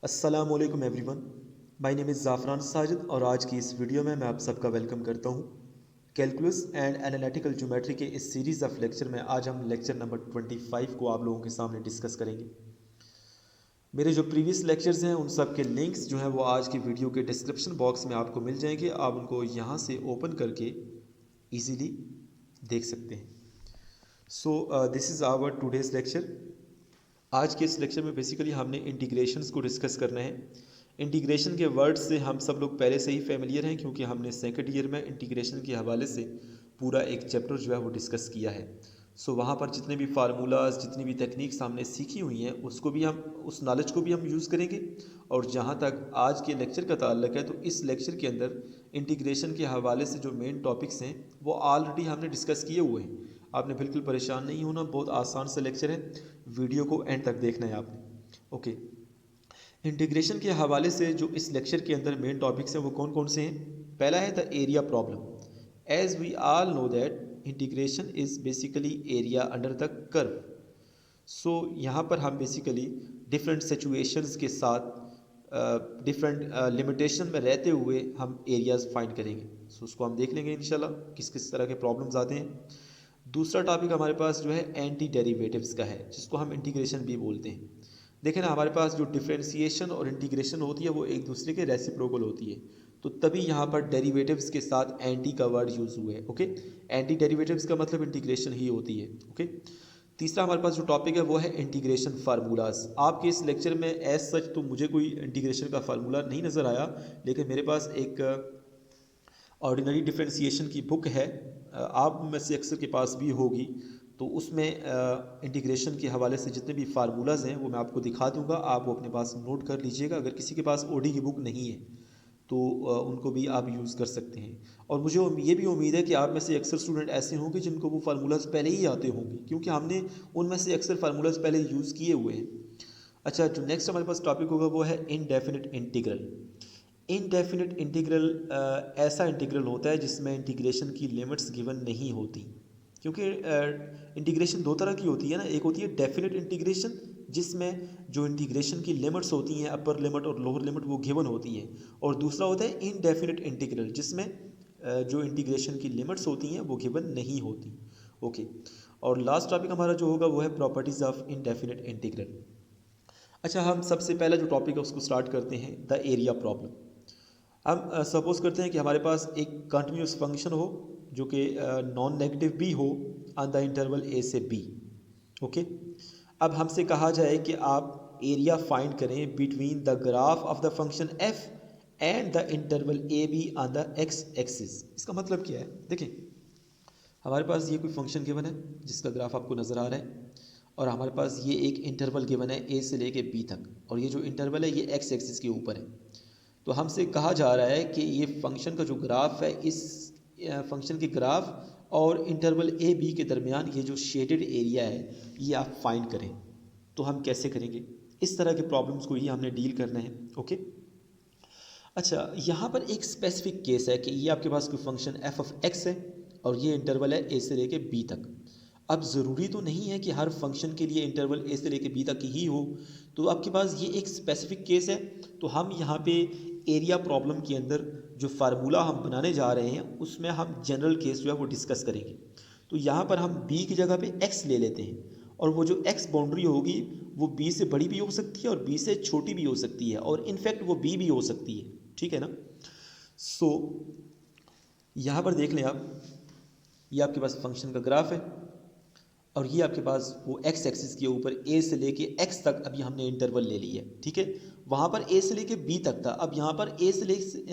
अस्सलामुअलैकुम everyone. My name is Zafran Sajid और आज की इस वीडियो में मैं आप सबका वेलकम करता हूँ। कैलकुलस एंड एनालिटिकल ज्योमेट्री के इस सीरीज़ ऑफ लेक्चर में आज हम लेक्चर नंबर 25 को आप लोगों के सामने डिस्कस करेंगे। मेरे जो प्रीवियस लेक्चर्स हैं उन सब के लिंक्स जो हैं वो आज की वीडियो के डिस्क्रिप्शन बॉक्स में आपको मिल जाएंगे। आप उनको यहाँ से ओपन करके ईज़िली देख सकते हैं। So this is our today's lecture. आज के इस लेक्चर में बेसिकली हमने इंटीग्रेशंस को डिस्कस करना है। इंटीग्रेशन के वर्ड से हम सब लोग पहले से ही फेमिलियर हैं क्योंकि हमने सेकंड ईयर में इंटीग्रेशन के हवाले से पूरा एक चैप्टर जो है वो डिस्कस किया है। वहाँ पर जितने भी फार्मूलाज, जितनी भी टेक्निक्स हमने सीखी हुई हैं उसको भी हम, उस नॉलेज को भी हम यूज़ करेंगे। और जहाँ तक आज के लेक्चर का ताल्लुक है तो इस लेक्चर के अंदर इंटीग्रेशन के हवाले से जो मेन टॉपिक्स हैं वो ऑलरेडी हमने डिस्कस किए हुए हैं। आपने बिल्कुल परेशान नहीं होना, बहुत आसान सा लेक्चर है, वीडियो को एंड तक देखना है आपने। ओके, इंटीग्रेशन के हवाले से जो इस लेक्चर के अंदर मेन टॉपिक्स हैं वो कौन कौन से हैं। पहला है the area problem. As we all know that integration is basically area under the curve. यहाँ पर हम बेसिकली डिफरेंट सिचुएशंस के साथ डिफरेंट लिमिटेशन में रहते हुए हम एरियाज़ फाइंड करेंगे। उसको हम देख लेंगे इंशाल्लाह किस किस तरह के प्रॉब्लम्स आते हैं। दूसरा टॉपिक हमारे पास जो है एंटी डेरिवेटिव्स का है, जिसको हम इंटीग्रेशन भी बोलते हैं। देखें ना, हमारे पास जो डिफरेंशिएशन और इंटीग्रेशन होती है वो एक दूसरे के रेसिप्रोकल होती है, तो तभी यहाँ पर डेरिवेटिव्स के साथ एंटी का वर्ड यूज़ हुआ है। ओके, एंटी डेरिवेटिव्स का मतलब इंटीग्रेशन ही होती है। ओके, तीसरा हमारे पास जो टॉपिक है वो है इंटीग्रेशन फार्मूलाज। आपके इस लेक्चर में एज सच तो मुझे कोई इंटीग्रेशन का फार्मूला नहीं नज़र आया, लेकिन मेरे पास एक ऑर्डिनरी डिफरेंशिएशन की बुक है, आप में से अक्सर के पास भी होगी, तो उसमें इंटीग्रेशन के हवाले से जितने भी फार्मूलाज़ हैं वो मैं आपको दिखा दूंगा। आप वो अपने पास नोट कर लीजिएगा। अगर किसी के पास ओडी की बुक नहीं है तो उनको भी आप यूज़ कर सकते हैं। और मुझे ये भी उम्मीद है कि आप में से अक्सर स्टूडेंट ऐसे होंगे जिनको वो फार्मूलाज़ पहले ही आते होंगे, क्योंकि हमने उनमें से अक्सर फार्मूलाज़ पहले यूज़ किए हुए हैं। अच्छा, जो नेक्स्ट हमारे पास टॉपिक होगा वो है इनडेफिनिट इंटीग्रल। इनडेफिनिट इंटीग्रल ऐसा इंटीग्रल होता है जिसमें इंटीग्रेशन की लिमिट्स गिवन नहीं होती, क्योंकि इंटीग्रेशन दो तरह की होती है ना। एक होती है डेफिनेट इंटीग्रेशन, जिसमें जो इंटीग्रेशन की लिमिट्स होती हैं, अपर लिमिट और लोअर लिमिट, वो गिवन होती हैं। और दूसरा होता है इनडेफिनेट इंटीग्रल, जिसमें जो इंटीग्रेशन की लिमिट्स होती हैं वो गिवन नहीं होती। ओके, और लास्ट टॉपिक हमारा जो होगा वो है प्रॉपर्टीज़ ऑफ इनडेफिनेट इंटीग्रल। अच्छा, हम सबसे पहला जो टॉपिक है उसको स्टार्ट करते हैं, द एरिया प्रॉब्लम। हम सपोज करते हैं कि हमारे पास एक कंटिन्यूस फंक्शन हो जो कि नॉन नेगेटिव भी हो ऑन द इंटरवल ए से बी। ओके, अब हमसे कहा जाए कि आप एरिया फाइंड करें between the graph of the function F and the interval a be on the x axis. इसका मतलब क्या है, देखें, हमारे पास ये कोई फंक्शन गिवन है जिसका ग्राफ आपको नज़र आ रहा है, और हमारे पास ये एक इंटरवल गिवन है ए से लेके बी तक, और ये जो इंटरवल है ये एक्स एक्सिस के ऊपर है। तो हमसे कहा जा रहा है कि ये फंक्शन का जो ग्राफ है, इस फंक्शन के ग्राफ और इंटरवल ए बी के दरमियान ये जो शेडेड एरिया है ये आप फाइंड करें। तो हम कैसे करेंगे, इस तरह के प्रॉब्लम्स को ही हमने डील करना है। ओके, अच्छा, यहाँ पर एक स्पेसिफिक केस है कि ये आपके पास कोई फंक्शन एफ ऑफ एक्स है और ये इंटरवल है ए से लेके बी तक। अब ज़रूरी तो नहीं है कि हर फंक्शन के लिए इंटरवल ए से लेके बी तक ही हो, तो आपके पास ये एक स्पेसिफिक केस है। तो हम यहाँ पे एरिया प्रॉब्लम के अंदर जो फार्मूला हम बनाने जा रहे हैं उसमें हम जनरल केस जो है वो डिस्कस करेंगे। तो यहाँ पर हम बी की जगह पे एक्स ले लेते हैं, और वो जो एक्स बाउंड्री होगी वो बी से बड़ी भी हो सकती है और बी से छोटी भी हो सकती है, और इनफैक्ट वो बी भी हो सकती है। ठीक है ना। सो यहाँ पर देख लें आप, ये आपके पास फंक्शन का ग्राफ है और ये आपके पास वो एक्स एक्सिस के ऊपर ए से लेके एक्स तक अभी हमने इंटरवल ले ली है। ठीक है, वहाँ पर ए से लेके बी तक था, अब यहाँ पर ए से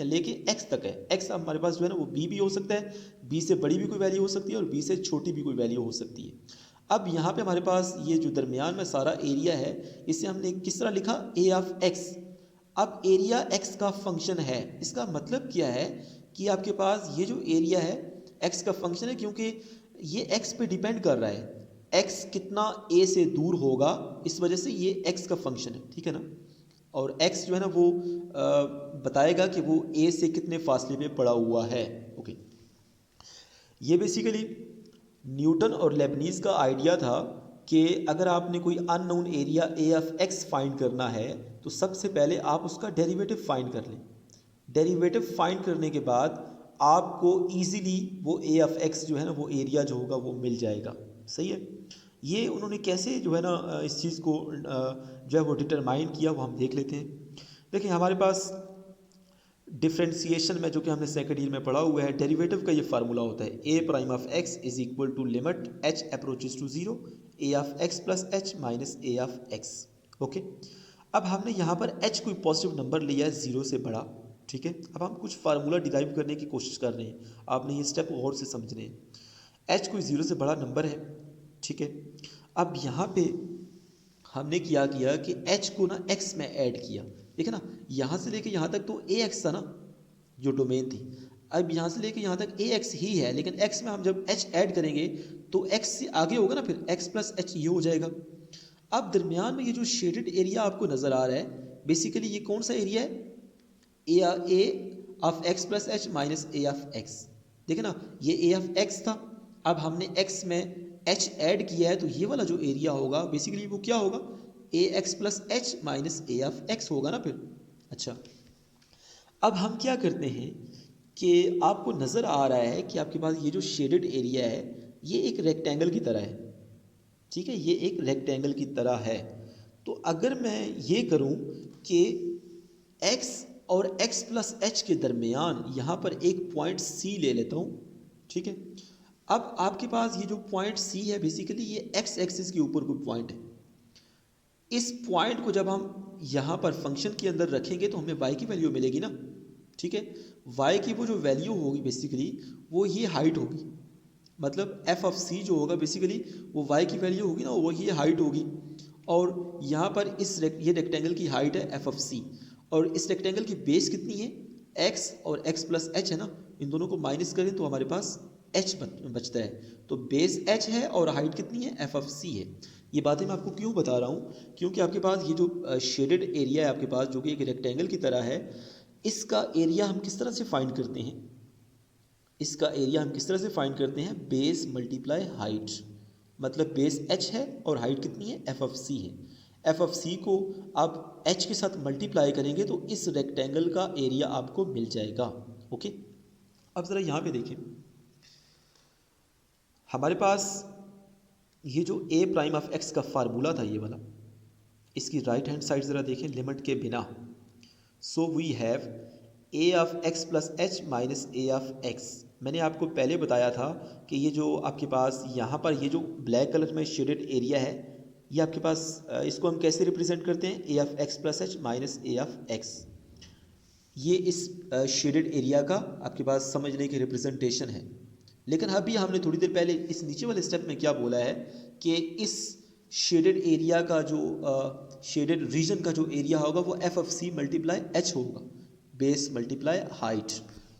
लेके एक्स तक है। एक्स हमारे पास जो है ना वो बी भी हो सकता है, बी से बड़ी भी कोई वैल्यू हो सकती है और बी से छोटी भी कोई वैल्यू हो सकती है। अब यहाँ पे हमारे पास ये जो दरमियान में सारा एरिया है, इसे हमने किस तरह लिखा, ए ऑफ एक्स। अब एरिया एक्स का फंक्शन है, इसका मतलब क्या है कि आपके पास ये जो एरिया है एक्स का फंक्शन है, क्योंकि ये एक्स पे डिपेंड कर रहा है, एक्स कितना ए से दूर होगा, इस वजह से ये एक्स का फंक्शन है। ठीक है ना, और एक्स जो है ना वो बताएगा कि वो ए से कितने फासले पे पड़ा हुआ है। ओके, ये बेसिकली न्यूटन और लेबनीज़ का आइडिया था कि अगर आपने कोई unknown area A of x find करना है तो सबसे पहले आप उसका डेरिवेटिव फाइंड कर लें। डेरिवेटिव फाइंड करने के बाद आपको इजीली वो ए ऑफ एक्स जो है ना, वो एरिया जो होगा वो मिल जाएगा। सही है। ये उन्होंने कैसे जो है ना इस चीज़ को जो है वो डिटरमाइन किया, वो हम देख लेते हैं। देखिए हमारे पास डिफ्रेंसिएशन में जो कि हमने सेकंड ईयर में पढ़ा हुआ है, डेरिवेटिव का ये फार्मूला होता है A prime of x is equal to limit h approaches to zero A of x plus h minus A of x. Okay, अब हमने यहाँ पर एच कोई पॉजिटिव नंबर लिया है जीरो से बड़ा। ठीक है, अब हम कुछ फार्मूला डिराइव करने की कोशिश कर रहे हैं, आपने ये स्टेप गौर से समझने हैं। एच कोई जीरो से बड़ा नंबर है। ठीक है, अब यहाँ पे हमने क्या किया कि एच को ना एक्स में ऐड किया। देखिए ना, यहाँ से लेके यहाँ तक तो ए एक्स था ना जो डोमेन थी। अब यहाँ से लेके यहाँ तक ए एक्स ही है, लेकिन एक्स में हम जब एच ऐड करेंगे तो एक्स से आगे होगा ना, फिर एक्स प्लस एच ये हो जाएगा। अब दरमियान में ये जो शेडेड एरिया आपको नज़र आ रहा है, बेसिकली ये कौन सा एरिया है? A of x plus h minus A of x. देखिए ना, ये ए ऑफ एक्स था, अब हमने एक्स में एच ऐड किया है, तो ये वाला जो एरिया होगा बेसिकली वो क्या होगा? A x plus h minus A of x होगा ना फिर। अच्छा, अब हम क्या करते हैं कि आपको नज़र आ रहा है कि आपके पास ये जो शेडेड एरिया है ये एक रेक्टेंगल की तरह है। ठीक है, ये एक रेक्टेंगल की तरह है। तो अगर मैं ये करूं कि x और x प्लस एच के दरमियान यहाँ पर एक पॉइंट C ले लेता हूँ। ठीक है, अब आपके पास ये जो पॉइंट C है बेसिकली ये x एक्सिस के ऊपर कोई पॉइंट है। इस पॉइंट को जब हम यहाँ पर फंक्शन के अंदर रखेंगे तो हमें y की वैल्यू मिलेगी ना। ठीक है, y की वो जो वैल्यू होगी बेसिकली वो ये हाइट होगी, मतलब f ऑफ c जो होगा बेसिकली वो y की वैल्यू होगी ना, वो ये हाइट होगी। और यहाँ पर ये रेक्टेंगल की हाइट है f ऑफ c, और इस रेक्टेंगल की बेस कितनी है? x और x प्लस एच है ना, इन दोनों को माइनस करें तो हमारे पास h बचता है। तो बेस h है और हाइट कितनी है? f ऑफ c है। ये बातें मैं आपको क्यों बता रहा हूँ, क्योंकि आपके पास ये जो शेडेड एरिया है आपके पास जो कि एक रेक्टेंगल की तरह है, इसका एरिया हम किस तरह से फाइंड करते हैं? इसका एरिया हम किस तरह से फाइंड करते हैं? बेस मल्टीप्लाई हाइट, मतलब बेस h है और हाइट कितनी है? f ऑफ c है। f ऑफ c को आप h के साथ मल्टीप्लाई करेंगे तो इस रेक्टेंगल का एरिया आपको मिल जाएगा। ओके, अब ज़रा यहाँ पे देखें, हमारे पास ये जो a प्राइम ऑफ x का फार्मूला था ये वाला, इसकी राइट हैंड साइड ज़रा देखें लिमिट के बिना। So we have a of x plus h minus a of x। मैंने आपको पहले बताया था कि ये जो आपके पास यहाँ पर ये जो ब्लैक कलर में शेडेड एरिया है, ये आपके पास इसको हम कैसे रिप्रेजेंट करते हैं? a of x plus h minus a of x। ये इस शेडेड एरिया का आपके पास समझने की रिप्रेजेंटेशन है। लेकिन अभी हमने थोड़ी देर पहले इस नीचे वाले स्टेप में क्या बोला है कि इस शेडेड एरिया का जो शेडेड रीजन का जो एरिया होगा वो f of c multiply h होगा, बेस मल्टीप्लाई हाइट।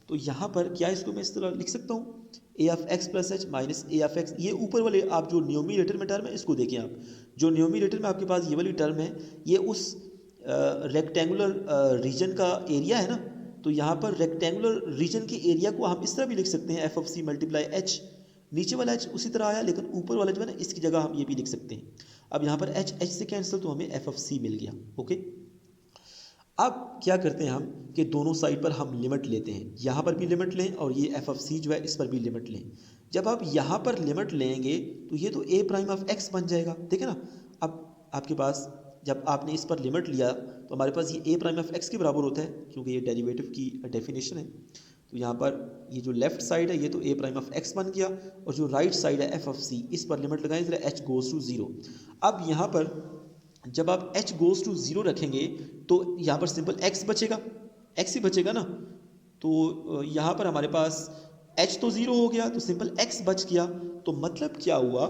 तो यहाँ पर क्या इसको मैं इस तरह लिख सकता हूँ? a of x plus h minus a of x। ये ऊपर वाले आप जो न्यूमरेटर में टर्म है इसको देखें, आप जो न्यूमरेटर में आपके पास ये वाली टर्म है ये उस रेक्टेंगुलर रीजन का एरिया है ना। तो यहाँ पर रेक्टेंगुलर रीजन के एरिया को हम इस तरह भी लिख सकते हैं, f of c multiply h। नीचे वाला h उसी तरह आया, लेकिन ऊपर वाला जो है ना इसकी जगह हम ये भी लिख सकते हैं। अब यहाँ पर h से कैंसिल तो हमें f ऑफ c मिल गया। ओके, अब क्या करते हैं हम कि दोनों साइड पर हम लिमिट लेते हैं, यहाँ पर भी लिमिट लें और ये f ऑफ c जो है इस पर भी लिमिट लें। जब आप यहाँ पर लिमिट लेंगे तो ये तो a प्राइम ऑफ x बन जाएगा। ठीक है ना, अब आपके पास जब आपने इस पर लिमिट लिया तो हमारे पास ये a प्राइम ऑफ x के बराबर होता है, क्योंकि ये डेरिवेटिव की डेफिनेशन है। तो यहाँ पर ये जो लेफ्ट साइड है ये तो a प्राइम ऑफ x बन गया, और जो राइट साइड है f ऑफ c, इस पर लिमिट लगाएं जरा h गोज़ टू ज़ीरो। अब यहाँ पर जब आप h गोज़ टू ज़ीरो रखेंगे तो यहाँ पर सिंपल x बचेगा, x ही बचेगा ना। तो यहाँ पर हमारे पास h तो ज़ीरो हो गया तो सिंपल x बच गया। तो मतलब क्या हुआ,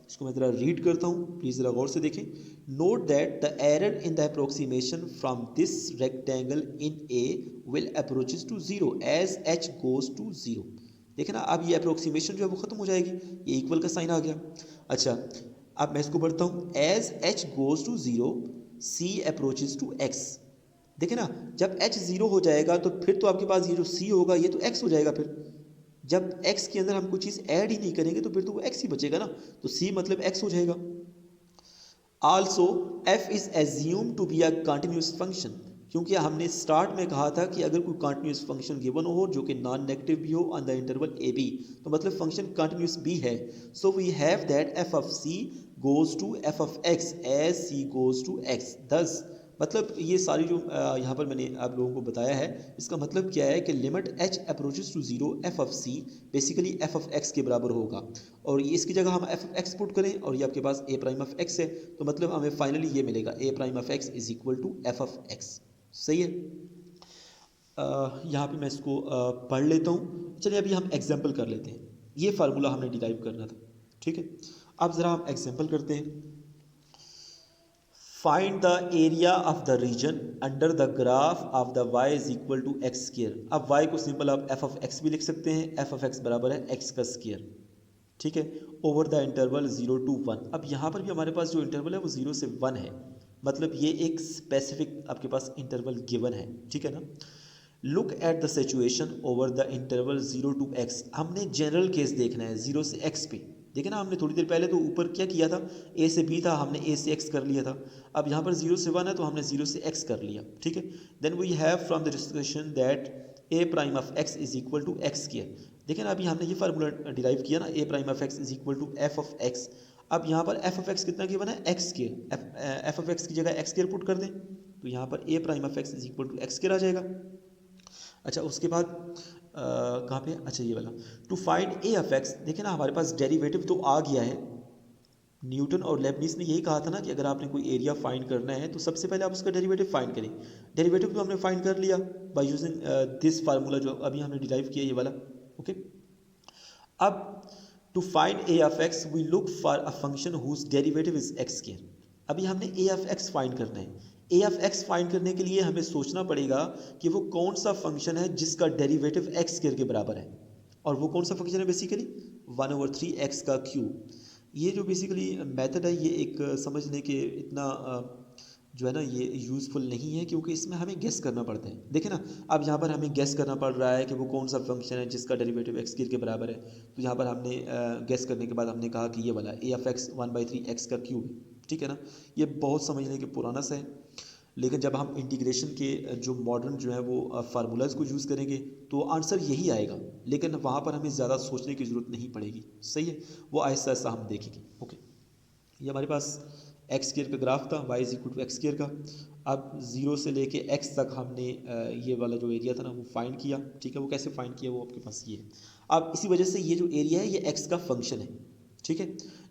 इसको मैं ज़रा रीड करता हूँ, प्लीज़ ज़रा गौर से देखें। Note that the error in the approximation from this rectangle in A will approaches to zero as h goes to zero. देखें ना, अब ये अप्रोक्सीमेशन जो है वो ख़त्म हो जाएगी, ये इक्वल का साइन आ गया। अच्छा, अब मैं इसको बढ़ता हूँ, as h goes to zero c approaches to x। देखें ना, जब h ज़ीरो हो जाएगा तो फिर तो आपके पास ये जो c होगा ये तो x हो जाएगा। फिर जब x के अंदर हम कुछ चीज़ ऐड ही नहीं करेंगे तो फिर तो वो x ही बचेगा ना, तो c मतलब x हो जाएगा। Also f is assume to be a continuous function, क्योंकि हमने स्टार्ट में कहा था कि अगर कोई कंटिन्यूस फंक्शन गिवन हो जो कि नॉन नेगेटिव भी हो on the interval a b, तो मतलब फंक्शन कंटिन्यूस भी है. So we have that f of c goes to f of x as c goes to x. Thus मतलब ये सारी जो यहाँ पर मैंने आप लोगों को बताया है, इसका मतलब क्या है कि limit h approaches to zero f of c basically f of x के बराबर होगा. और ये इसकी जगह हम एफ ऑफ एक्स पुट करें और ये आपके पास ए प्राइम ऑफ एक्स है, तो मतलब हमें फाइनली ये मिलेगा A prime of x is equal to f of x. सही है. यहाँ पे मैं इसको पढ़ लेता हूँ. चलिए अभी हम एग्जाम्पल कर लेते हैं. ये फार्मूला हमने डिराइव करना था. ठीक है, अब ज़रा हम एग्जाम्पल करते हैं. Find the area of the region under the graph of the y is equal to x square. अब y को सिंपल आप एफ ऑफ एक्स भी लिख सकते हैं. एफ ऑफ एक्स बराबर है एक्स का स्क्र. ठीक है, ओवर द इंटरवल 0 to 1. अब यहाँ पर भी हमारे पास जो इंटरवल है वो 0 से 1 है, मतलब ये एक स्पेसिफिक आपके पास इंटरवल गिवन है. ठीक है ना. Look at the situation over the interval 0 to x. हमने जनरल केस देखना है 0 से x पे. देखिए ना, हमने थोड़ी देर पहले तो ऊपर क्या किया था, a से b था, हमने a से x कर लिया था. अब यहाँ पर 0 से 1 है तो हमने 0 से x कर लिया. ठीक है, then we have from the discussion that a prime of x is equal to x square. देखिए ना, अभी हमने ये फार्मूला डिराइव किया ना, a prime of x is equal to f of x. अब यहाँ पर एफ ऑफ एक्स कितना गिवन है, x square. F of x की जगह एक्स स्क्वायर पुट कर दें तो यहाँ पर A prime of x is equal to x square आ जाएगा. अच्छा, उसके बाद कहाँ पे, अच्छा ये वाला to find A of x. देखिए ना, हमारे पास डेरिवेटिव तो आ गया है. न्यूटन और लेबनीज ने यही कहा था ना कि अगर आपने कोई एरिया फाइंड करना है तो सबसे पहले आप उसका डेरिवेटिव फाइंड करें. डेरिवेटिव तो हमने फाइंड कर लिया बाय यूजिंग दिस फार्मूला जो अभी हमने डिराइव किया, ये वाला. ओके, अब to find A of x we look for a function whose derivative is x square. अभी हमने ए ऑफ एक्स फाइंड करना है. ए ऑफ एक्स फाइंड करने के लिए हमें सोचना पड़ेगा कि वो कौन सा फंक्शन है जिसका डेरिवेटिव एक्स स्क्वायर के बराबर है. और वो कौन सा फंक्शन है, बेसिकली 1/3 एक्स का क्यूब. ये जो बेसिकली मेथड है ये एक समझने के इतना जो है ना ये यूज़फुल नहीं है, क्योंकि इसमें हमें गेस करना पड़ता है. देखें ना, अब यहाँ पर हमें गेस करना पड़ रहा है कि वो कौन सा फंक्शन है जिसका डेरिवेटिव एक्स स्क्वायर के बराबर है. तो यहाँ पर हमने गेस करने के बाद हमने कहा कि ये वाला ए ऑफ एक्स 1/3 एक्स का क्यूब है. ठीक है ना, ये बहुत समझने के पुराना सा है, लेकिन जब हम इंटीग्रेशन के जो मॉडर्न जो है वो फार्मूलाज को यूज़ करेंगे तो आंसर यही आएगा, लेकिन वहाँ पर हमें ज़्यादा सोचने की ज़रूरत नहीं पड़ेगी. सही है, वो आहिस्ता आहिस्ता हम देखेंगे. ओके, ये हमारे पास एक्स स्क्वायर का ग्राफ था, y is equal to x square का. अब 0 से लेके एक्स तक हमने ये वाला जो एरिया था ना वो फाइंड किया. ठीक है, वो कैसे फाइंड किया वो आपके पास ये है. अब इसी वजह से ये जो एरिया है ये एक्स का फंक्शन है. ठीक है,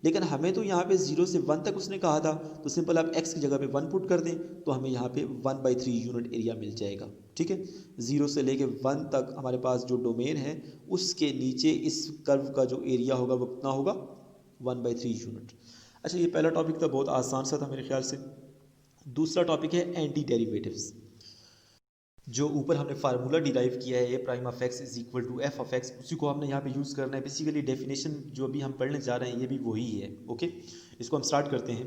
लेकिन हमें तो यहाँ पे 0 से 1 तक उसने कहा था, तो सिंपल आप x की जगह पे 1 पुट कर दें तो हमें यहाँ पे 1/3 यूनिट एरिया मिल जाएगा. ठीक है, 0 से लेके 1 तक हमारे पास जो डोमेन है उसके नीचे इस कर्व का जो एरिया होगा वो कितना होगा, 1/3 यूनिट. अच्छा, ये पहला टॉपिक था, बहुत आसान सा था मेरे ख्याल से. दूसरा टॉपिक है एंटी डेरिवेटिव्स. जो ऊपर हमने फार्मूला डिराइव किया है A prime of x is equal to f of x, उसी को हमने यहाँ पे यूज़ करना है. बेसिकली डेफिनेशन जो अभी हम पढ़ने जा रहे हैं ये भी वही है. ओके, इसको हम स्टार्ट करते हैं.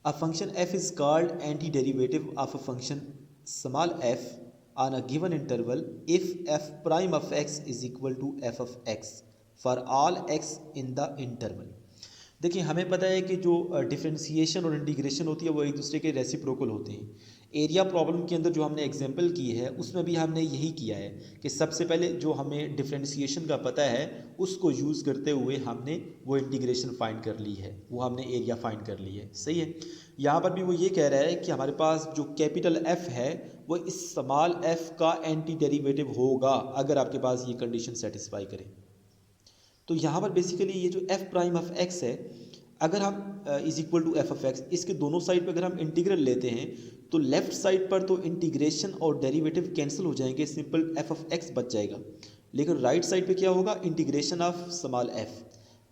A function f is called anti derivative of a function small f on a given interval if f prime of x is equal to f of x for all x in the interval. देखिए, हमें पता है कि जो differentiation और integration होती है वो एक दूसरे के रेसिप्रोकल होते हैं. एरिया प्रॉब्लम के अंदर जो हमने एग्जांपल की है उसमें भी हमने यही किया है कि सबसे पहले जो हमें डिफरेंशिएशन का पता है उसको यूज़ करते हुए हमने वो इंटीग्रेशन फाइंड कर ली है, वो हमने एरिया फाइंड कर ली है. सही है, यहाँ पर भी वो ये कह रहा है कि हमारे पास जो कैपिटल एफ है वो इस स्मॉल एफ का एंटी डेरिवेटिव होगा अगर आपके पास ये कंडीशन सेटिस्फाई करे. तो यहाँ पर बेसिकली ये जो एफ प्राइम ऑफ एक्स है, अगर हम is equal to f of x, इसके दोनों साइड पे अगर हम इंटीग्रल लेते हैं तो लेफ्ट साइड पर तो इंटीग्रेशन और डेरिवेटिव कैंसिल हो जाएंगे, सिंपल एफ ऑफ एक्स बच जाएगा. लेकिन राइट साइड पे क्या होगा, इंटीग्रेशन ऑफ स्मॉल एफ,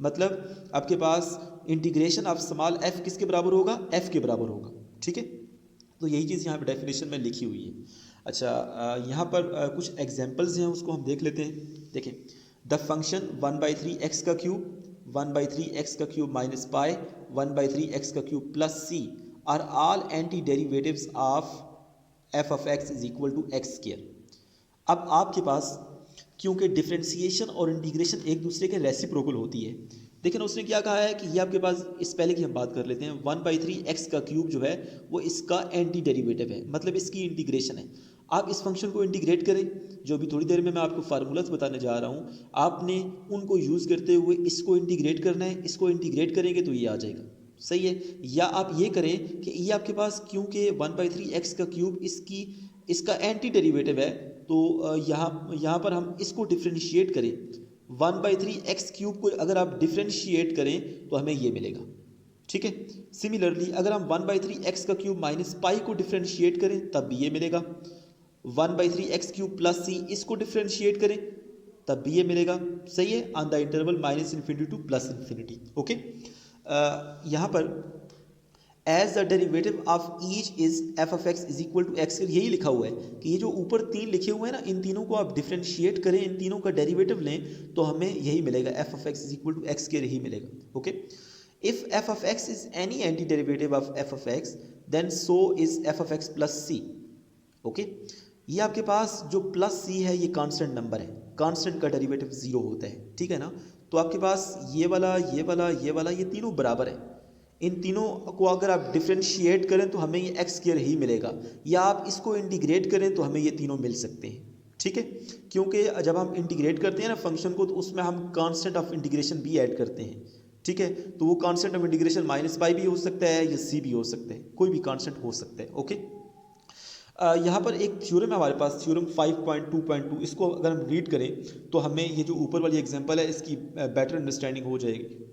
मतलब आपके पास इंटीग्रेशन ऑफ स्मॉल एफ किसके बराबर होगा, एफ के बराबर होगा. ठीक है, तो यही चीज़ यहाँ पे डेफिनेशन में लिखी हुई है. अच्छा, यहाँ पर कुछ एग्जाम्पल्स हैं उसको हम देख लेते हैं. देखें, द फंक्शन 1/3 एक्स का क्यूब 1/3 एक्स का क्यूब माइनस पाई 1/3 एक्स का cube plus c are all anti derivatives of f of x is equal to x square. अब आपके पास क्योंकि डिफरेंशिएशन और इंटीग्रेशन एक दूसरे के रेसिप्रोकल होती है लेकिन उसने क्या कहा है कि ये आपके पास, इस पहले की हम बात कर लेते हैं, 1/3 एक्स का क्यूब जो है वो इसका एंटी डेरिवेटिव है, मतलब इसकी इंटीग्रेशन है। आप इस फंक्शन को इंटीग्रेट करें, जो भी थोड़ी देर में मैं आपको फार्मूलाज बताने जा रहा हूँ, आपने उनको यूज़ करते हुए इसको इंटीग्रेट करना है। इसको इंटीग्रेट करेंगे तो ये आ जाएगा, सही है। या आप ये करें कि ये आपके पास, क्योंकि 1/3 एक्स का क्यूब इसका एंटी डेरिवेटिव है, तो यहाँ पर हम इसको डिफ्रेंशिएट करें। 1/3 एक्स क्यूब को अगर आप डिफ्रेंशिएट करें तो हमें ये मिलेगा, ठीक है। सिमिलरली अगर हम 1/3 एक्स का क्यूब माइनस पाई को डिफ्रेंशिएट करें तब भी ये मिलेगा। 1/3 एक्स क्यूब प्लस सी, इसको डिफ्रेंशिएट करें तब भी ये मिलेगा, सही है, on the interval -∞ to +∞, okay. यहाँ पर as the derivative of each is f of x is equal to x, यही लिखा हुआ है कि ये जो ऊपर तीन लिखे हुए हैं ना, इन तीनों को आप डिफ्रेंशिएट करें, इन तीनों का डेरिवेटिव लें तो हमें यही मिलेगा, f of x is equal to x यही मिलेगा, okay. If f of x is any anti derivative of f of x then so is f of x plus c, okay. ये आपके पास जो प्लस सी है ये constant number है, constant का डेरिवेटिव 0 होता है, ठीक है ना। तो आपके पास ये वाला, ये वाला, ये वाला, ये तीनों बराबर है। इन तीनों को अगर आप डिफ्रेंशिएट करें तो हमें ये एक्स स्क्वायर ही मिलेगा, या आप इसको इंटीग्रेट करें तो हमें ये तीनों मिल सकते हैं, ठीक है। क्योंकि जब हम इंटीग्रेट करते हैं ना फंक्शन को, तो उसमें हम कांस्टेंट ऑफ इंटीग्रेशन भी ऐड करते हैं, ठीक है। तो वो कांस्टेंट ऑफ इंटीग्रेशन -पाई भी हो सकता है या सी भी हो सकता है, कोई भी कांस्टेंट हो सकता है, ओके। यहाँ पर एक थ्योरम है हमारे पास, थ्योरम 5.2.2, इसको अगर हम रीड करें तो हमें ये जो ऊपर वाली एग्जांपल है इसकी बेटर अंडरस्टैंडिंग हो जाएगी।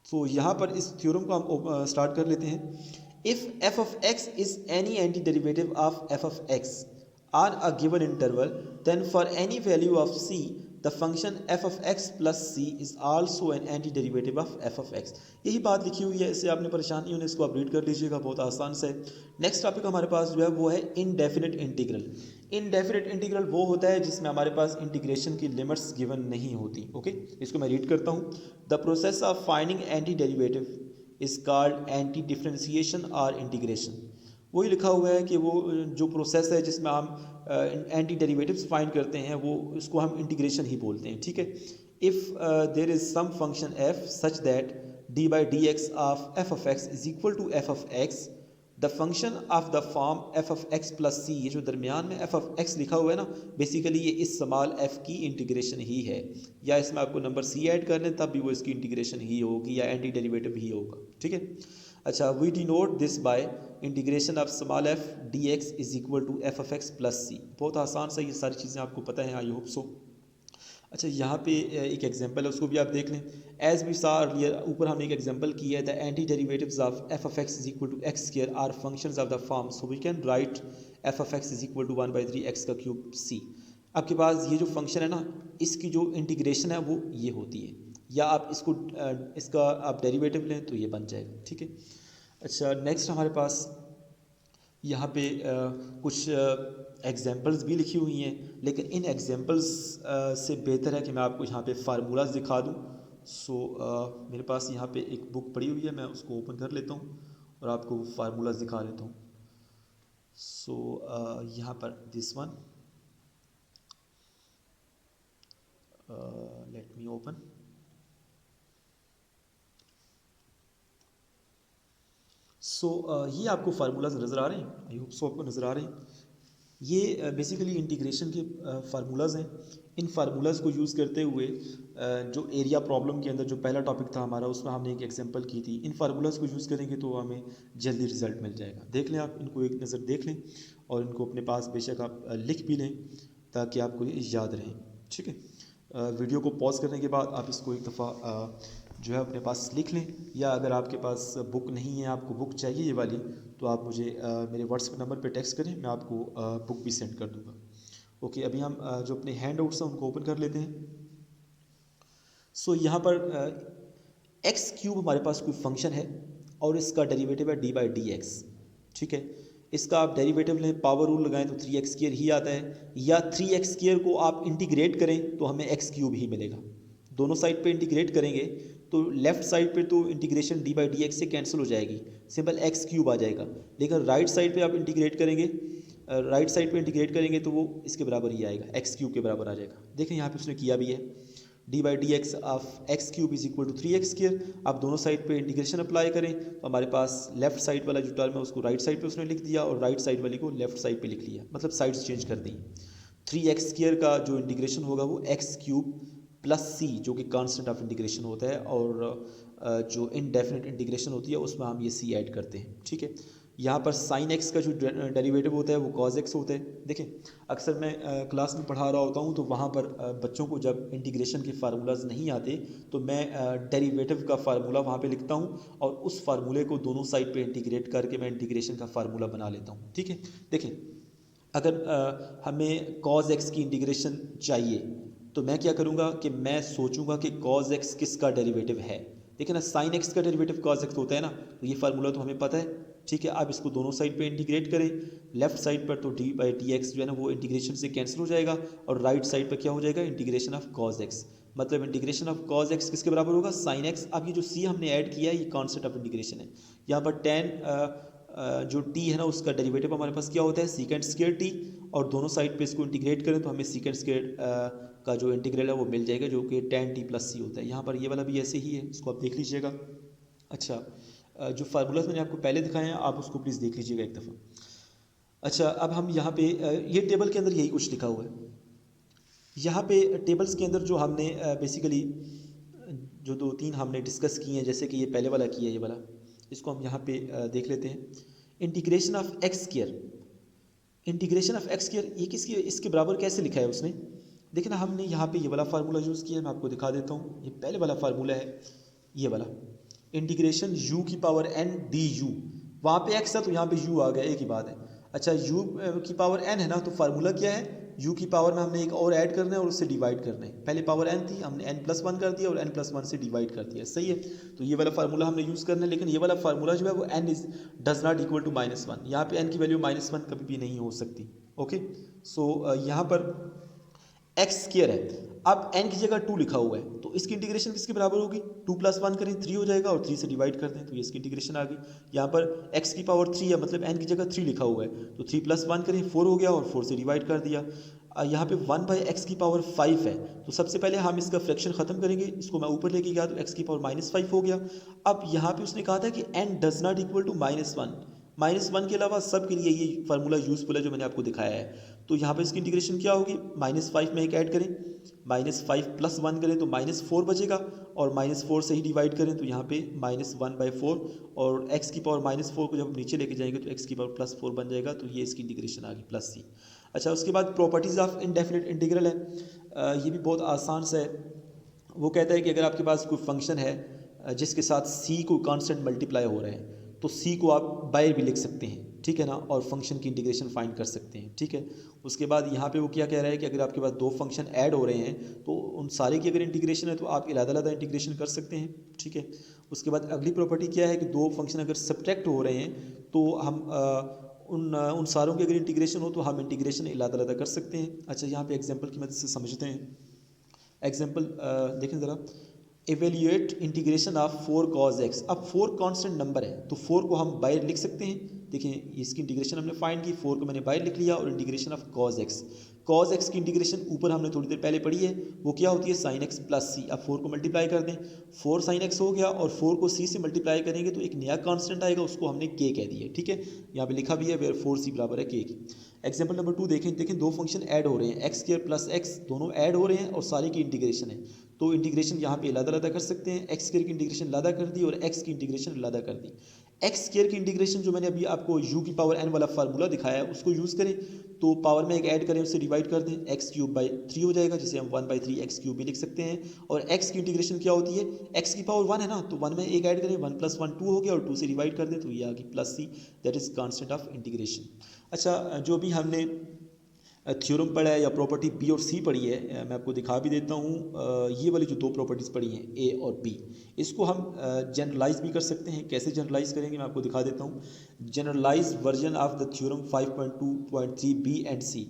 तो यहाँ पर इस थ्योरम को हम स्टार्ट कर लेते हैं। If f of x is any anti derivative of f of x on a given interval then for any value of c the function f of x plus c is also an anti derivative of f of x. यही बात लिखी हुई है, इससे आपने परेशान नहीं होना, इसको आप रीड कर लीजिएगा, बहुत आसान से। नेक्स्ट टॉपिक हमारे पास जो है वो है इनडेफिनिट इंटीग्रल। इनडेफिनिट इंटीग्रल वो होता है जिसमें हमारे पास इंटीग्रेशन की लिमिट्स गिवन नहीं होती, ओके। इसको मैं रीड करता हूँ। The process of finding anti derivative is called anti differentiation और इंटीग्रेशन। वही लिखा हुआ है कि वो जो प्रोसेस है जिसमें हम एंटी डेरिवेटिव्स फाइंड करते हैं, वो उसको हम इंटीग्रेशन ही बोलते हैं, ठीक है। If there is some function f such that d/dx of f of x is equal to f of x, the function of the form f of x plus c, ये जो दरमियान में एफ ऑफ एक्स लिखा हुआ है ना, basically ये इस स्मॉल एफ की इंटीग्रेशन ही है, या इसमें आपको नंबर सी ऐड कर लें तब भी वो इसकी इंटीग्रेशन ही होगी, या एंटी डेरिवेटिव ही होगा, ठीक है। अच्छा, we denote this by integration of small f d x is equal to f of x plus c. बहुत आसान सा, ये सारी चीज़ें आपको पता है, आई होप सो। अच्छा, यहाँ पे एक एग्जांपल है, उसको भी आप देख लें। एज वी सा अर्लियर, ऊपर हमने एक एग्जांपल किया है, the anti derivatives of f of x is equal to x square are functions of the form, so we can write f of x is equal to 1/3 x का cube c. आपके पास ये जो function है ना, इसकी जो integration है वो ये होती है, या आप इसका आप डेरिवेटिव लें तो ये बन जाएगा, ठीक है। अच्छा, नेक्स्ट हमारे पास यहाँ पे कुछ एग्जांपल्स भी लिखी हुई हैं, लेकिन इन एग्जांपल्स से बेहतर है कि मैं आपको यहाँ पे फार्मूलाज दिखा दूँ। सो मेरे पास यहाँ पे एक बुक पड़ी हुई है, मैं उसको ओपन कर लेता हूँ और आपको फार्मूलाज दिखा लेता हूँ। सो यहाँ पर this one, let me open. So ये आपको फार्मूलाज नज़र आ रहे हैं, आई होप सो आपको नज़र आ रहे हैं। ये बेसिकली इंटीग्रेशन के फार्मूलाज हैं। इन फार्मूलाज को यूज़ करते हुए जो एरिया प्रॉब्लम के अंदर जो पहला टॉपिक था हमारा, उसमें हमने एक एग्जांपल की थी। इन फार्मूलाज को यूज़ करेंगे तो हमें जल्दी रिजल्ट मिल जाएगा। देख लें, आप इनको एक नज़र देख लें और इनको अपने पास बेशक आप लिख भी लें ताकि आपको ये याद रहें, ठीक है। वीडियो को पॉज करने के बाद आप इसको एक दफ़ा जो है अपने पास लिख लें, या अगर आपके पास बुक नहीं है, आपको बुक चाहिए ये वाली, तो आप मुझे मेरे व्हाट्सएप नंबर पे टेक्स्ट करें, मैं आपको बुक भी सेंड कर दूँगा, ओके। अभी हम जो अपने हैंड आउट्स हैं उनको ओपन कर लेते हैं। सो यहाँ पर एक्स क्यूब हमारे पास कोई फंक्शन है और इसका डेरिवेटिव है d/dx, ठीक है। इसका आप डेरिवेटिव लें, पावर रूल लगाएं तो 3x² ही आता है, या 3x² को आप इंटीग्रेट करें तो हमें x क्यूब ही मिलेगा। दोनों साइड पे इंटीग्रेट करेंगे तो लेफ़्ट साइड पे तो इंटीग्रेशन d/dx से कैंसिल हो जाएगी, सिंपल x क्यूब आ जाएगा। लेकिन राइट साइड पे आप इंटीग्रेट करेंगे, तो वो इसके बराबर ही आएगा, x क्यूब के बराबर आ जाएगा। देखें यहाँ पे उसने किया भी है, d by d x of x cube is equal to 3x²। आप दोनों साइड पे इंटीग्रेशन अप्लाई करें तो हमारे पास लेफ्ट साइड वाला जो टर्म है उसको राइट साइड पे उसने लिख दिया और राइट साइड वाली को लेफ्ट साइड पे लिख लिया, मतलब साइड्स चेंज कर दी। 3x² का जो इंटीग्रेशन होगा वो x³ प्लस c जो कि कांस्टेंट ऑफ इंटीग्रेशन होता है, और जो इनडेफिनेट इंटीग्रेशन होती है उसमें हम ये c ऐड करते हैं। ठीक है, यहाँ पर साइन x का जो डेरिवेटिव होता है वो cos x होता है। देखें, अक्सर मैं क्लास में पढ़ा रहा होता हूँ तो वहाँ पर बच्चों को जब इंटीग्रेशन के फार्मूलाज नहीं आते तो मैं डेरिवेटिव का फार्मूला वहाँ पे लिखता हूँ और उस फार्मूले को दोनों साइड पे इंटीग्रेट करके मैं इंटीग्रेशन का फार्मूला बना लेता हूँ। ठीक है, देखें, अगर हमें cos x की इंटीग्रेशन चाहिए तो मैं क्या करूँगा कि मैं सोचूंगा कि cos x किसका डेरिवेटिव है। देखिए ना, sin x का डेरिवेटिव cos x होता है ना, तो ये फार्मूला तो हमें पता है। ठीक है, आप इसको दोनों साइड पे इंटीग्रेट करें, लेफ्ट साइड पर तो डी बाई डी एक्स जो है ना वो इंटीग्रेशन से कैंसिल हो जाएगा और राइट साइड पर क्या हो जाएगा, इंटीग्रेशन ऑफ cos x, मतलब इंटीग्रेशन ऑफ cos x किसके बराबर होगा, sin x। अब ये जो c हमने ऐड किया है ये कॉन्सेप्ट ऑफ इंटीग्रेशन है। यहाँ पर tan जो t है ना उसका डेरिवेटिव हमारे पास क्या होता है, सीकेंड स्क्वायर t, और दोनों साइड पे इसको इंटीग्रेट करें तो हमें सीकेंड स्क्वायर का जो इंटीग्रल है वो मिल जाएगा जो कि tan t प्लस c होता है। यहाँ पर ये वाला भी ऐसे ही है, इसको आप देख लीजिएगा। अच्छा, जो फार्मूलाज मैंने आपको पहले दिखाए हैं आप उसको प्लीज़ देख लीजिएगा एक दफ़ा। अच्छा, अब हम यहाँ पे ये टेबल के अंदर यही कुछ लिखा हुआ है। यहाँ पे टेबल्स के अंदर जो हमने बेसिकली जो 2-3 हमने डिस्कस किए हैं, जैसे कि ये पहले वाला किया है, ये वाला, इसको हम यहाँ पे देख लेते हैं। Integration of x², integration of x² ये किसकी, इसके बराबर कैसे लिखा है उसने। देखिए ना, हमने यहाँ पे ये वाला फार्मूला यूज़ किया है, मैं आपको दिखा देता हूँ। ये पहले वाला फार्मूला है, ये वाला इंटीग्रेशन u की पावर n du, वहाँ पे x है तो यहाँ पे u आ गया, एक ही बात है। अच्छा, u की पावर n है ना, तो फार्मूला क्या है, u की पावर में हमने एक और ऐड करना है और उससे डिवाइड करना है। पहले पावर n थी, हमने n+1 कर दिया और n+1 से डिवाइड कर दिया, सही है। तो ये वाला फार्मूला हमने यूज़ करना है, लेकिन ये वाला फार्मूला जो है वो n does not equal to -1, यहाँ पे n की वैल्यू -1 कभी भी नहीं हो सकती। ओके, सो यहाँ पर x² है, अब n की जगह 2 लिखा हुआ है तो इसकी इंटीग्रेशन किसके बराबर होगी, 2 + 1 करें 3 हो जाएगा और 3 से डिवाइड कर दें तो ये इसकी इंटीग्रेशन आ गई। यहाँ पर x की पावर 3 है, मतलब n की जगह 3 लिखा हुआ है तो 3 + 1 करें 4 हो गया और 4 से डिवाइड कर दिया। यहाँ पे 1/x की पावर 5 है, तो सबसे पहले हम इसका फ्रैक्शन ख़त्म करेंगे, इसको मैं ऊपर लेके गया तो x की पावर -5 हो गया। अब यहाँ पे उसने कहा था कि n does not equal to -1 के अलावा सब के लिए ये फार्मूला यूज़फुल है जो मैंने आपको दिखाया है। तो यहाँ पे इसकी इंटीग्रेशन क्या होगी, -5 में एक ऐड करें, -5 + 1 करें तो -4 बचेगा और -4 से ही डिवाइड करें तो यहाँ पे -1/4 और x की पावर -4 को जब नीचे लेके जाएंगे तो x की पावर +4 बन जाएगा, तो ये इसकी इंटीग्रेशन आ गई +c। अच्छा, उसके बाद प्रॉपर्टीज़ ऑफ इनडेफिनिट इंटीग्रल है, ये भी बहुत आसान सा है। वो कहता है कि अगर आपके पास कोई फंक्शन है जिसके साथ c को कांस्टेंट मल्टीप्लाई हो रहे हैं तो c को आप बाहर भी लिख सकते हैं, ठीक है ना, और फंक्शन की इंटीग्रेशन फाइंड कर सकते हैं। ठीक है, उसके बाद यहाँ पे वो क्या कह रहा है कि अगर आपके पास 2 फंक्शन ऐड हो रहे हैं तो उन सारे की अगर इंटीग्रेशन है तो आप अलग-अलग इंटीग्रेशन कर सकते हैं। ठीक है, उसके बाद अगली प्रॉपर्टी क्या है कि 2 फंक्शन अगर सब्ट्रैक्ट हो रहे हैं तो हम उन सारों की अगर इंटीग्रेशन हो तो हम इंटीग्रेशन अलग-अलग कर सकते हैं। अच्छा, यहाँ पे एग्जांपल की मदद से समझते हैं। एग्जांपल देखें ज़रा, evaluate integration of 4 cos x। अब 4 कांस्टेंट नंबर है तो 4 को हम बाहर लिख सकते हैं। देखिए, इसकी इंटीग्रेशन हमने फाइंड की, 4 को मैंने बाहर लिख लिया और इंटीग्रेशन ऑफ cos x की इंटीग्रेशन ऊपर हमने थोड़ी देर पहले पढ़ी है, वो क्या होती है, sin x प्लस c। अब 4 को मल्टीप्लाई कर दें, 4 sin x हो गया और 4 को c से मल्टीप्लाई करेंगे तो एक नया कांस्टेंट आएगा, उसको हमने k कह दिया। ठीक है, यहाँ पे लिखा भी है वेयर 4c बराबर है k की। एग्जाम्पल नंबर 2 देखें 2 फंक्शन ऐड हो रहे हैं, x² प्लस x, दोनों ऐड हो रहे हैं और सारे की इंटीग्रेशन है, तो इंटीग्रेशन यहाँ पे अलग-अलग कर सकते हैं। x² की इंटीग्रेशन अलग कर दी और x की इंटीग्रेशन अलग कर दी। x² की इंटीग्रेशन जो मैंने अभी आपको u की पावर n वाला फार्मूला दिखाया है उसको यूज़ करें तो पावर में एक ऐड करें, उससे डिवाइड कर दें, x³/3 हो जाएगा, जिसे हम 1/3 x³ भी लिख सकते हैं। और x की इंटीग्रेशन क्या होती है, x की पावर 1 है ना, तो 1 में एक ऐड करें, 1 + 1 2 हो गया और 2 से डिवाइड कर दें तो ये आ गई +c, that is constant of integration. अच्छा, जो भी हमने थ्योरम पढ़ा है या प्रॉपर्टी बी और सी पढ़ी है, मैं आपको दिखा भी देता हूँ। ये वाली जो 2 प्रॉपर्टीज़ पढ़ी हैं ए और बी, इसको हम जनरलाइज भी कर सकते हैं। कैसे जनरलाइज करेंगे मैं आपको दिखा देता हूँ। Generalise version of the theorem 5.2.3 B and C.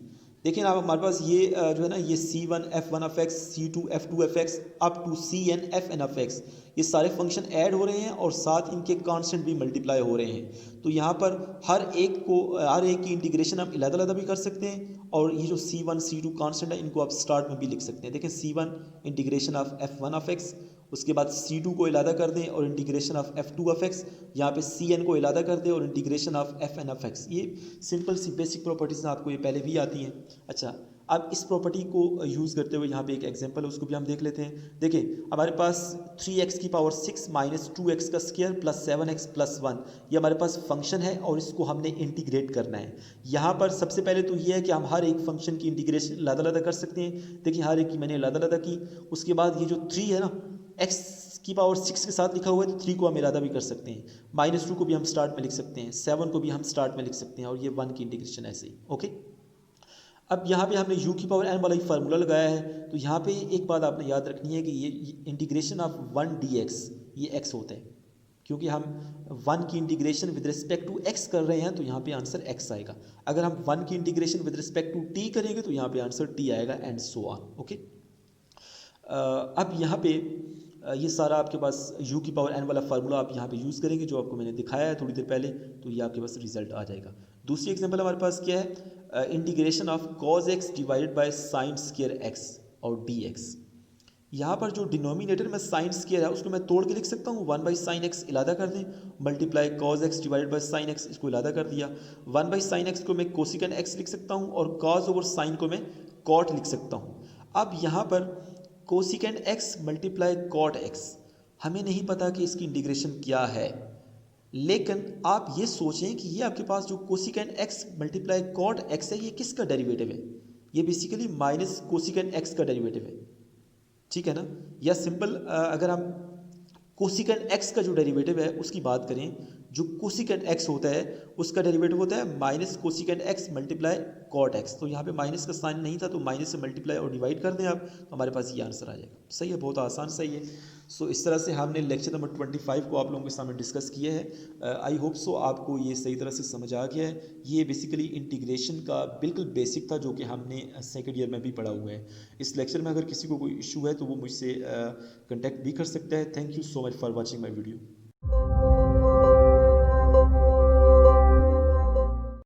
देखिए ना, अब हमारे पास ये जो है ना, ये C1 F1 of x, C2 F2 f x, up to Cn Fn of x, ये सारे फंक्शन ऐड हो रहे हैं और साथ इनके कांस्टेंट भी मल्टीप्लाई हो रहे हैं। तो यहाँ पर हर एक की इंटीग्रेशन आप अलग-अलग भी कर सकते हैं, और ये जो C1 C2 कांस्टेंट है इनको आप स्टार्ट में भी लिख सकते हैं। देखें, C1 integration of F1 of x, उसके बाद C2 को अलग कर दें और integration of F2 of x, यहाँ पे Cn को अलग कर दें और integration of Fn of x. ये सिंपल सी बेसिक प्रॉपर्टीज़ आपको ये पहले भी आती हैं। अच्छा, अब इस प्रॉपर्टी को यूज़ करते हुए यहाँ पे एक एग्जांपल है, उसको भी हम देख लेते हैं। देखिए, हमारे पास 3x की पावर 6 माइनस 2x का स्क्वायर प्लस 7x प्लस 1, ये हमारे पास फंक्शन है और इसको हमने इंटीग्रेट करना है। यहाँ पर सबसे पहले तो ये है कि हम हर एक फंक्शन की इंटीग्रेशन अलग-अलग कर सकते हैं। देखिए, हर एक की मैंने अलग-अलग की। उसके बाद ये जो 3 है ना, x की पावर 6 के साथ लिखा हुआ है, तो 3 को हम इरादा भी कर सकते हैं। -2 को भी हम स्टार्ट में लिख सकते हैं, 7 को भी हम स्टार्ट में लिख सकते हैं, और ये 1 की इंटीग्रेशन ऐसे ही। ओके, अब यहाँ पे हमने u की पावर n वाला ही फार्मूला लगाया है। तो यहाँ पे एक बात आपने याद रखनी है कि ये इंटीग्रेशन ऑफ 1 dx ये x होता है, क्योंकि हम 1 की integration with respect to x कर रहे हैं, तो यहाँ पे आंसर x आएगा। अगर हम 1 की integration with respect to t करेंगे तो यहाँ पे आंसर t आएगा, एंड सो ऑन। ओके, अब यहाँ पे ये सारा आपके पास u की पावर n वाला फार्मूला आप यहाँ पे यूज़ करेंगे, जो आपको मैंने दिखाया है थोड़ी देर पहले, तो ये आपके पास रिजल्ट आ जाएगा। दूसरी एग्जांपल हमारे पास क्या है, integration of cos x divided by sine square x और dx। यहाँ पर जो डिनोमिनेटर में साइन स्क्वायर है उसको मैं तोड़ के लिख सकता हूँ, 1 बाई साइन एक्स इलादा कर दें, multiply cos x divided by sine x, इसको इलादा कर दिया। 1 बाई साइन एक्स को मैं कोसिकन x लिख सकता हूँ, और cos ओवर साइन को मैं कॉट लिख सकता हूँ। अब यहाँ पर cosecant x multiply cot x, हमें नहीं पता कि इसकी इंटीग्रेशन क्या है, लेकिन आप ये सोचें कि ये आपके पास जो cosecant x multiply cot x है, ये किसका डेरिवेटिव है? ये बेसिकली माइनस कोसिकेंड x का डेरिवेटिव है, ठीक है ना। या सिंपल अगर हम कोसिकेंड x का जो डेरिवेटिव है उसकी बात करें, जो कोसिकेंड x होता है उसका डेरिवेटिव होता है minus cosecant x multiply cot x। तो यहाँ पे माइनस का साइन नहीं था, तो माइनस से मल्टीप्लाई और डिवाइड कर दें आप, तो हमारे पास ये आंसर आ जाएगा। सही है, बहुत आसान सही है। सो इस तरह से हमने लेक्चर नंबर 25 को आप लोगों के सामने डिस्कस किया है। आई होप सो आपको ये सही तरह से समझ आ गया है। ये बेसिकली इंटीग्रेशन का बिल्कुल बेसिक था, जो कि हमने सेकेंड ईयर में भी पढ़ा हुआ है। इस लेक्चर में अगर किसी को कोई इशू है तो वो मुझसे कॉन्टैक्ट भी कर सकता है। Thank you so much for watching my video.